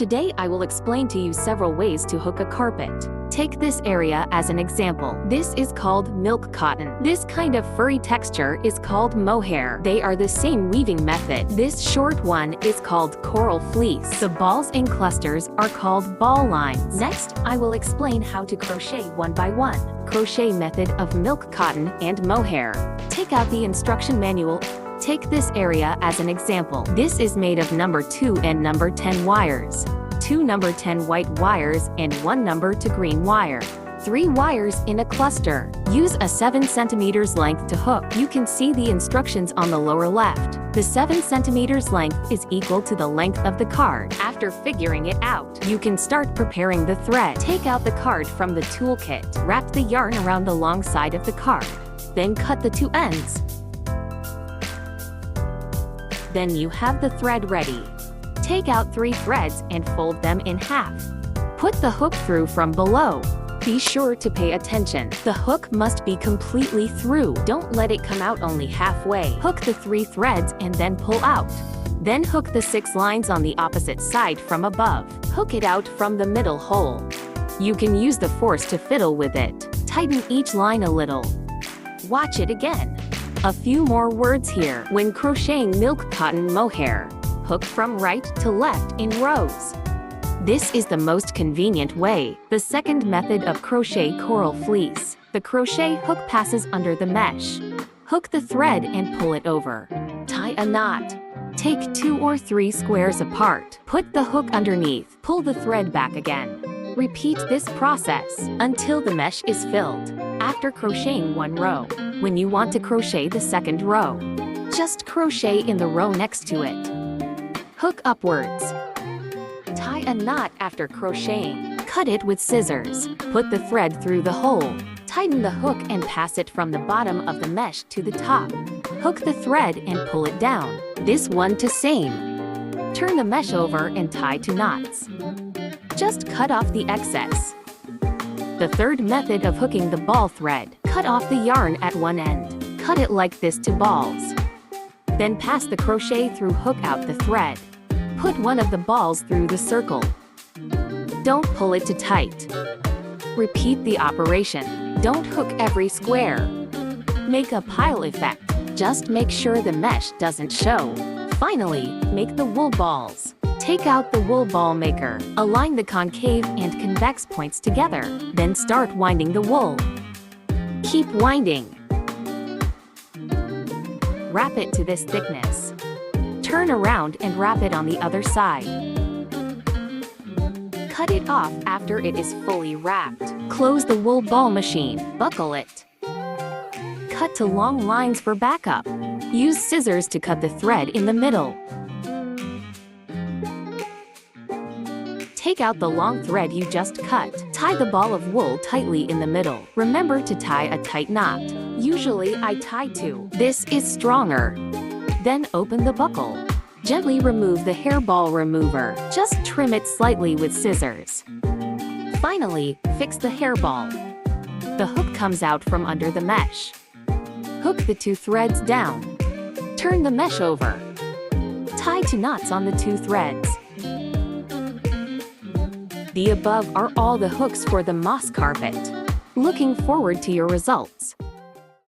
Today I will explain to you several ways to hook a carpet. Take this area as an example. This is called milk cotton. This kind of furry texture is called mohair. They are the same weaving method. This short one is called coral fleece. The balls and clusters are called ball lines. Next, I will explain how to crochet one by one. Crochet method of milk cotton and mohair. Take out the instruction manual. Take this area as an example. This is made of number 2 and number 10 wires. 2 number 10 white wires and 1 number 2 green wire. 3 wires in a cluster. Use a 7 centimeters length to hook. You can see the instructions on the lower left. The 7 centimeters length is equal to the length of the card. After figuring it out, you can start preparing the thread. Take out the card from the toolkit. Wrap the yarn around the long side of the card. Then cut the 2 ends. Then you have the thread ready. Take out 3 threads and fold them in half. Put the hook through from below. Be sure to pay attention. The hook must be completely through. Don't let it come out only halfway. Hook the 3 threads and then pull out. Then hook the 6 lines on the opposite side from above. Hook it out from the middle hole. You can use the force to fiddle with it. Tighten each line a little. Watch it again. A few more words here. When crocheting milk cotton mohair, hook from right to left in rows. This is the most convenient way. The second method of crochet coral fleece. The crochet hook passes under the mesh. Hook the thread and pull it over. Tie a knot. Take 2 or 3 squares apart. Put the hook underneath. Pull the thread back again. Repeat this process until the mesh is filled. After crocheting 1 row, when you want to crochet the second row, just crochet in the row next to it. Hook upwards. Tie a knot after crocheting. Cut it with scissors. Put the thread through the hole. Tighten the hook and pass it from the bottom of the mesh to the top. Hook the thread and pull it down. This one to same. Turn the mesh over and tie 2 knots. Just cut off the excess. The third method of hooking the ball thread. Cut off the yarn at one end. Cut it like this to balls. Then pass the crochet through hook out the thread. Put one of the balls through the circle. Don't pull it too tight. Repeat the operation. Don't hook every square. Make a pile effect. Just make sure the mesh doesn't show. Finally, make the wool balls. Take out the wool ball maker. Align the concave and convex points together. Then start winding the wool. Keep winding. Wrap it to this thickness. Turn around and wrap it on the other side. Cut it off after it is fully wrapped. Close the wool ball machine. Buckle it. Cut to long lines for backup. Use scissors to cut the thread in the middle. Take out the long thread you just cut. Tie the ball of wool tightly in the middle. Remember to tie a tight knot. Usually I tie 2. This is stronger. Then open the buckle. Gently remove the hairball remover. Just trim it slightly with scissors. Finally, fix the hairball. The hook comes out from under the mesh. Hook the 2 threads down. Turn the mesh over. Tie 2 knots on the 2 threads. The above are all the hooks for the moss carpet. Looking forward to your results.